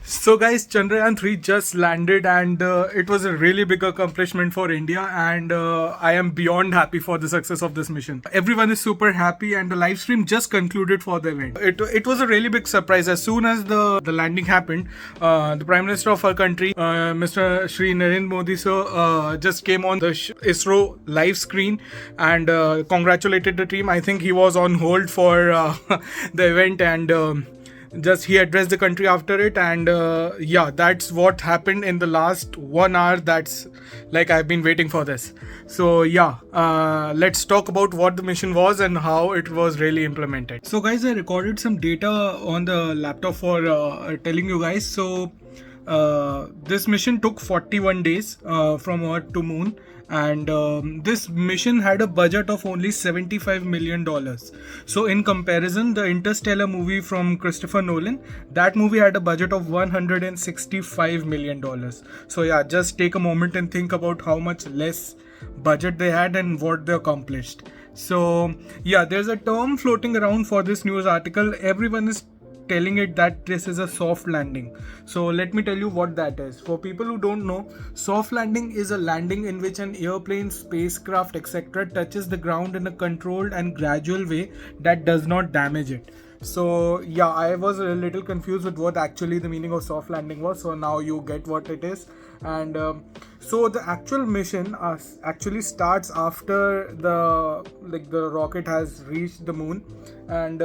So guys, Chandrayaan 3 just landed and it was a really big accomplishment for India, and I am beyond happy for the success of this mission. Everyone is super happy and the live stream just concluded for the event. It was a really big surprise. As soon as the landing happened, the Prime Minister of our country, Mr. Shri Narendra Modi sir, just came on the ISRO live screen and congratulated the team. I think he was on hold for the event, and just he addressed the country after it, and yeah, that's what happened in the last 1 hour. That's like I've been waiting for this. So yeah, let's talk about what the mission was and how it was really implemented. So guys, I recorded some data on the laptop for telling you guys. So this mission took 41 days from Earth to Moon, and this mission had a budget of only $75 million. So in comparison, the Interstellar movie from Christopher Nolan, that movie had a budget of $165 million. So yeah, just take a moment and think about how much less budget they had and what they accomplished. So yeah, there's a term floating around for this news article. Everyone is telling it that this is a soft landing. So let me tell you what that is. For people who don't know, soft landing is a landing in which an airplane, spacecraft, etc. touches the ground in a controlled and gradual way that does not damage it. So yeah, I was a little confused with what actually the meaning of soft landing was. So now you get what it is. And so the actual mission actually starts after the rocket has reached the moon, and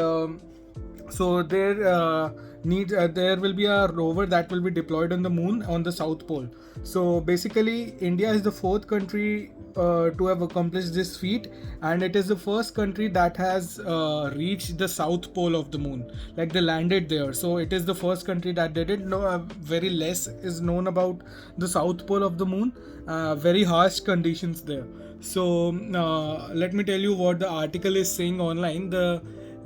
so there will be a rover that will be deployed on the moon on the South Pole. So basically, India is the fourth country to have accomplished this feat, and it is the first country that has reached the South Pole of the moon. Like they landed there, so it is the first country that did it. No, very less is known about the South Pole of the moon. Very harsh conditions there. So let me tell you what the article is saying online.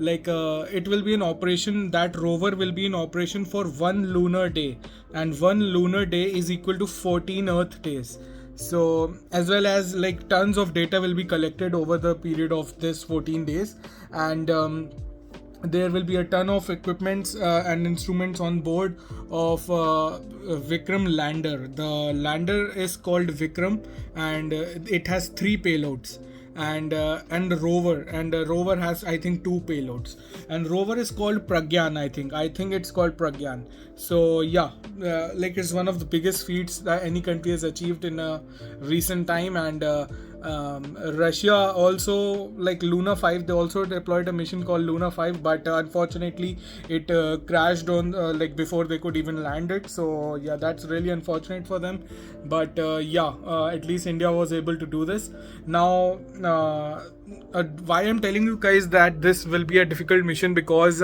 It will be an operation, that rover will be in operation for 1 lunar day, and 1 lunar day is equal to 14 Earth days. So as well as like tons of data will be collected over the period of this 14 days, and there will be a ton of equipments and instruments on board of Vikram lander. The lander is called Vikram, and it has 3 payloads. And the rover has, I think, 2 payloads, and rover is called Pragyan. I think it's called Pragyan. So yeah, it's one of the biggest feats that any country has achieved in a recent time. And Russia also, like Luna 5, they also deployed a mission called Luna 5, but unfortunately it crashed on before they could even land it. So yeah, that's really unfortunate for them. But at least India was able to do this. Now why I'm telling you guys that this will be a difficult mission, because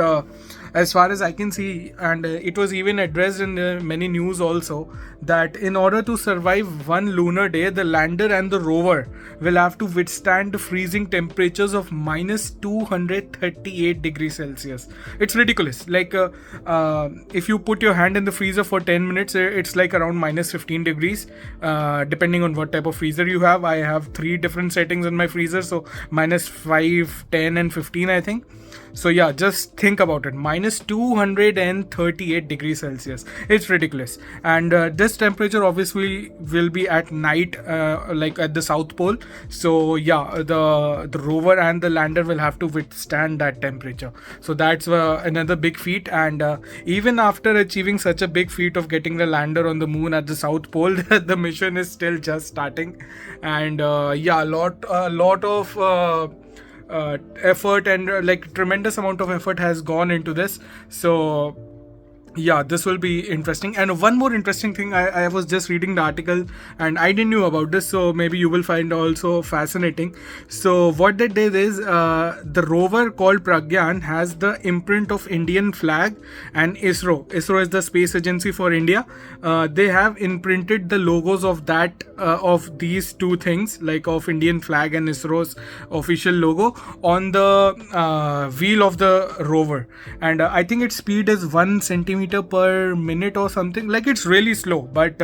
as far as I can see, and it was even addressed in many news also, that in order to survive 1 lunar day, the lander and the rover will have to withstand the freezing temperatures of minus 238 degrees Celsius. It's ridiculous. If you put your hand in the freezer for 10 minutes, it's like around minus 15 degrees, depending on what type of freezer you have. I have 3 different settings in my freezer, so minus 5, 10 and 15, I think. So yeah, just think about it. Minus 238 degrees Celsius. It's ridiculous. And this temperature obviously will be at night, at the South Pole. So yeah, the rover and the lander will have to withstand that temperature. So that's another big feat. And even after achieving such a big feat of getting the lander on the moon at the South Pole, the mission is still just starting. And a lot of effort and tremendous amount of effort has gone into this. So yeah, this will be interesting. And one more interesting thing, I was just reading the article and I didn't know about this, so maybe you will find also fascinating. So what they did is the rover called Pragyan has the imprint of Indian flag, and ISRO is the space agency for India. They have imprinted the logos of that of these two things, like of Indian flag and ISRO's official logo, on the wheel of the rover. And I think its speed is 1 centimeter centimeter per minute or something. Like it's really slow, but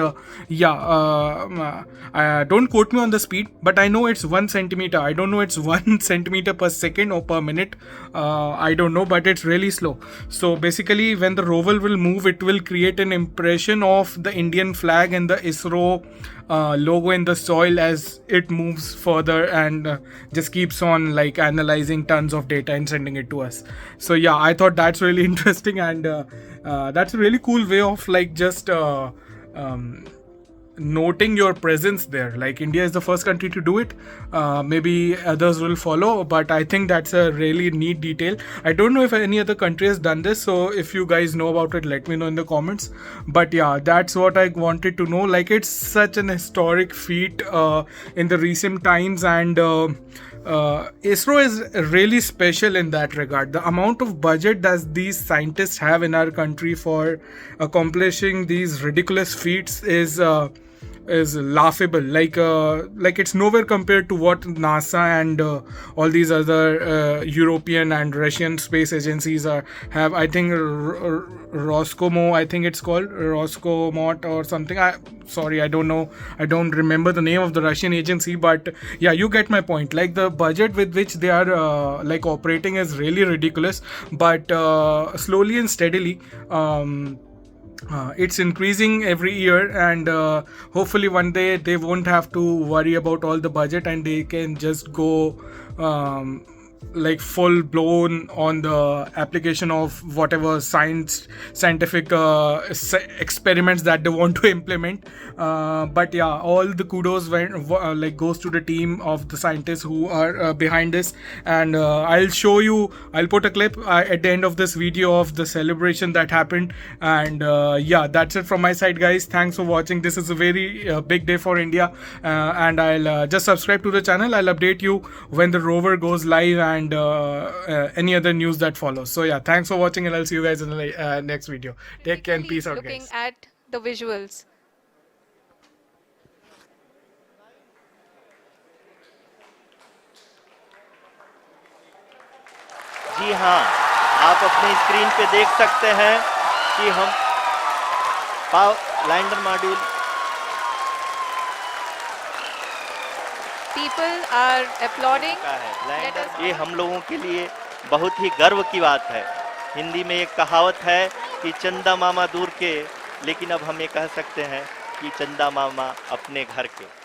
don't quote me on the speed, but I know it's 1 centimeter. I don't know it's 1 centimeter per second or per minute. I don't know, but it's really slow. So basically, when the rover will move, it will create an impression of the Indian flag and the ISRO logo in the soil as it moves further, and just keeps on like analyzing tons of data and sending it to us. So yeah, I thought that's really interesting, and that's a really cool way of like just noting your presence there. Like India is the first country to do it. Maybe others will follow, but I think that's a really neat detail. I don't know if any other country has done this, so if you guys know about it, let me know in the comments. But yeah, that's what I wanted to know. Like it's such an historic feat in the recent times, and ISRO is really special in that regard. The amount of budget that these scientists have in our country for accomplishing these ridiculous feats is laughable. Like it's nowhere compared to what NASA and all these other European and Russian space agencies have. I think Roscomo, I think it's called Roscomot or something. Sorry, I don't know. I don't remember the name of the Russian agency, but yeah, you get my point. Like the budget with which they are like operating is really ridiculous, but slowly and steadily it's increasing every year, and hopefully one day they won't have to worry about all the budget, and they can just go like full blown on the application of whatever scientific experiments that they want to implement. But yeah, all the kudos like goes to the team of the scientists who are behind this, and I'll put a clip at the end of this video of the celebration that happened. And yeah, that's it from my side, guys. Thanks for watching. This is a very big day for India, and I'll just subscribe to the channel. I'll update you when the rover goes live and any other news that follows. So yeah, thanks for watching, and I'll see you guys in the next video. Take care and peace out, Looking guys. at the visuals. जी हाँ, आप अपनी screen पे देख सकते हैं कि हम lander module People are applauding. का है। Let लैंडर us- ये हम लोगों के लिए बहुत ही गर्व की बात है। हिंदी में एक कहावत है कि चंदा मामा दूर के, लेकिन अब हम ये कह सकते हैं कि चंदा मामा अपने घर के।